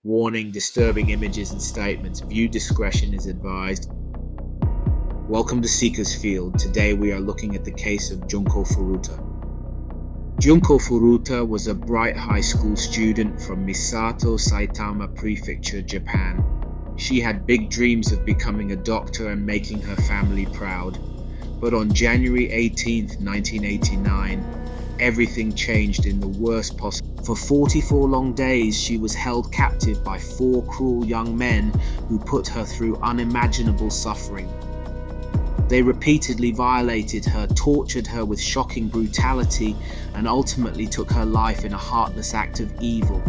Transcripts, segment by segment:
Warning, disturbing images and statements. View discretion is advised. Welcome to Seeker's Field. Today we are looking at the case of Junko Furuta. Junko Furuta was a bright high school student from Misato, Saitama Prefecture, Japan. She had big dreams of becoming a doctor and making her family proud. But on January 18, 1989, everything changed in the worst possible. For 44 long days, she was held captive by 4 cruel young men who put her through unimaginable suffering. They repeatedly violated her, tortured her with shocking brutality, and ultimately took her life in a heartless act of evil.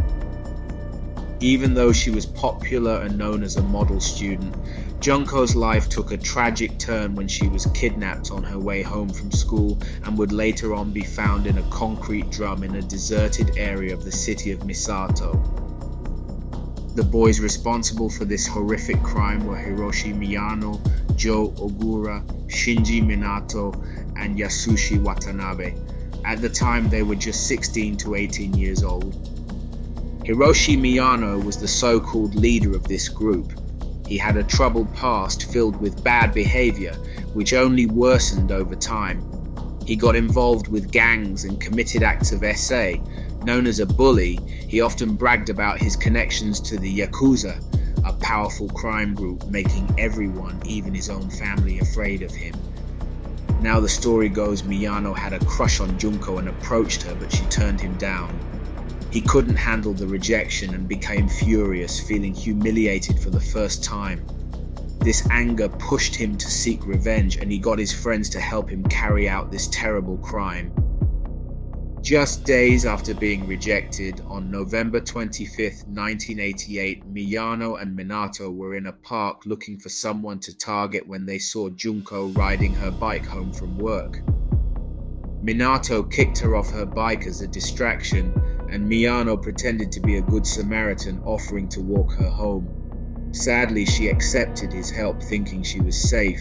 Even though she was popular and known as a model student, Junko's life took a tragic turn when she was kidnapped on her way home from school and would later on be found in a concrete drum in a deserted area of the city of Misato. The boys responsible for this horrific crime were Hiroshi Miyano, Joe Ogura, Shinji Minato, and Yasushi Watanabe. At the time, they were just 16 to 18 years old. Hiroshi Miyano was the so-called leader of this group. He had a troubled past filled with bad behavior, which only worsened over time. He got involved with gangs and committed acts of SA. Known as a bully, he often bragged about his connections to the Yakuza, a powerful crime group making everyone, even his own family, afraid of him. Now the story goes Miyano had a crush on Junko and approached her, but she turned him down. He couldn't handle the rejection and became furious, feeling humiliated for the first time. This anger pushed him to seek revenge, and he got his friends to help him carry out this terrible crime. Just days after being rejected, on November 25, 1988, Miyano and Minato were in a park looking for someone to target when they saw Junko riding her bike home from work. Minato kicked her off her bike as a distraction, and Miyano pretended to be a good Samaritan, offering to walk her home. Sadly, she accepted his help, thinking she was safe.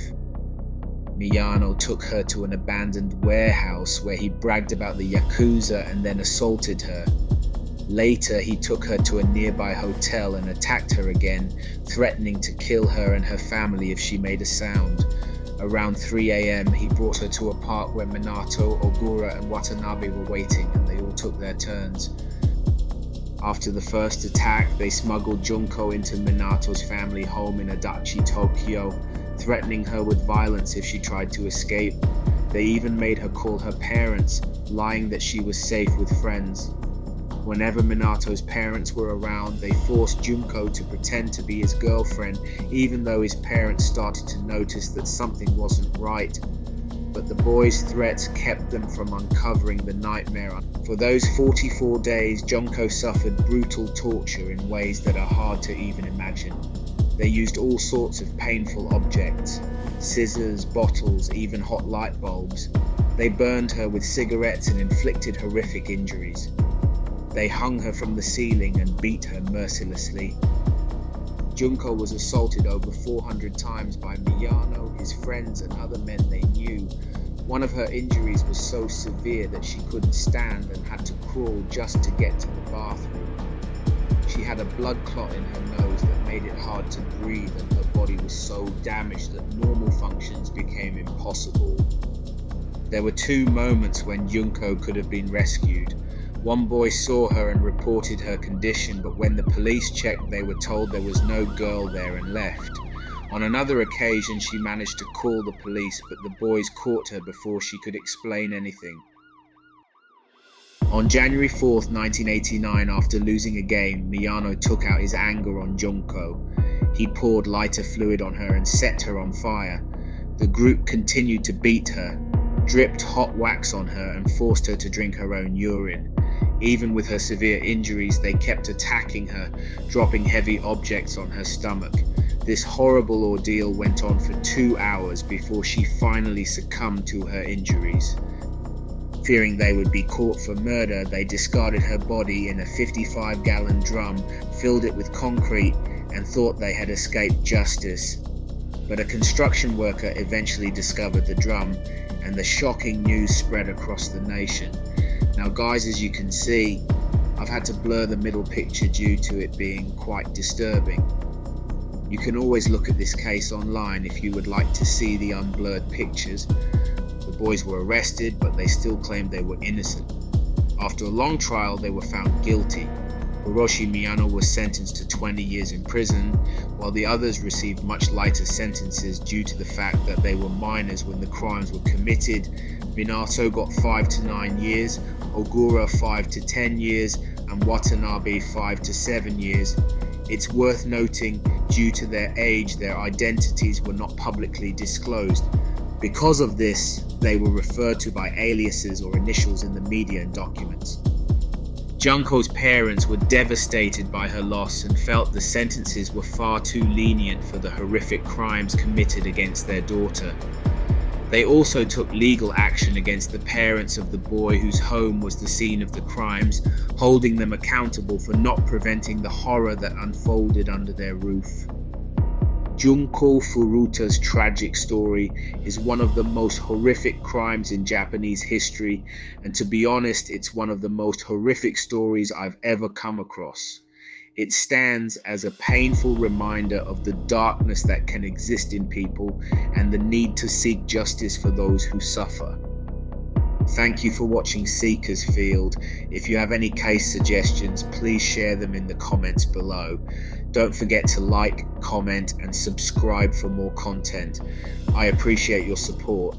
Miyano took her to an abandoned warehouse where he bragged about the Yakuza and then assaulted her. Later, he took her to a nearby hotel and attacked her again, threatening to kill her and her family if she made a sound. Around 3 a.m., he brought her to a park where Minato, Ogura, and Watanabe were waiting, and they all took their turns. After the first attack, they smuggled Junko into Minato's family home in Adachi, Tokyo, threatening her with violence if she tried to escape. They even made her call her parents, lying that she was safe with friends. Whenever Minato's parents were around, they forced Junko to pretend to be his girlfriend, even though his parents started to notice that something wasn't right. But the boys' threats kept them from uncovering the nightmare. For those 44 days, Junko suffered brutal torture in ways that are hard to even imagine. They used all sorts of painful objects, scissors, bottles, even hot light bulbs. They burned her with cigarettes and inflicted horrific injuries. They hung her from the ceiling and beat her mercilessly. Junko was assaulted over 400 times by Miyano, his friends, and other men they knew. One of her injuries was so severe that she couldn't stand and had to crawl just to get to the bathroom. She had a blood clot in her nose that made it hard to breathe, and her body was so damaged that normal functions became impossible. There were 2 moments when Junko could have been rescued. One boy saw her and reported her condition, but when the police checked, they were told there was no girl there and left. On another occasion, she managed to call the police, but the boys caught her before she could explain anything. On January 4th, 1989, after losing a game, Miyano took out his anger on Junko. He poured lighter fluid on her and set her on fire. The group continued to beat her, dripped hot wax on her, and forced her to drink her own urine. Even with her severe injuries, they kept attacking her, dropping heavy objects on her stomach. This horrible ordeal went on for 2 hours before she finally succumbed to her injuries. Fearing they would be caught for murder, they discarded her body in a 55-gallon drum, filled it with concrete, and thought they had escaped justice. But a construction worker eventually discovered the drum, and the shocking news spread across the nation. Now guys, as you can see, I've had to blur the middle picture due to it being quite disturbing. You can always look at this case online if you would like to see the unblurred pictures. The boys were arrested, but they still claimed they were innocent. After a long trial, they were found guilty. Hiroshi Miyano was sentenced to 20 years in prison, while the others received much lighter sentences due to the fact that they were minors when the crimes were committed. Minato got 5 to 9 years, Ogura 5 to 10 years, and Watanabe 5 to 7 years. It's worth noting, due to their age, their identities were not publicly disclosed. Because of this, they were referred to by aliases or initials in the media and documents. Junko's parents were devastated by her loss and felt the sentences were far too lenient for the horrific crimes committed against their daughter. They also took legal action against the parents of the boy whose home was the scene of the crimes, holding them accountable for not preventing the horror that unfolded under their roof. Junko Furuta's tragic story is one of the most horrific crimes in Japanese history, and to be honest, it's one of the most horrific stories I've ever come across. It stands as a painful reminder of the darkness that can exist in people and the need to seek justice for those who suffer. Thank you for watching Seekers Field. If you have any case suggestions, please share them in the comments below. Don't forget to like, comment, and subscribe for more content. I appreciate your support.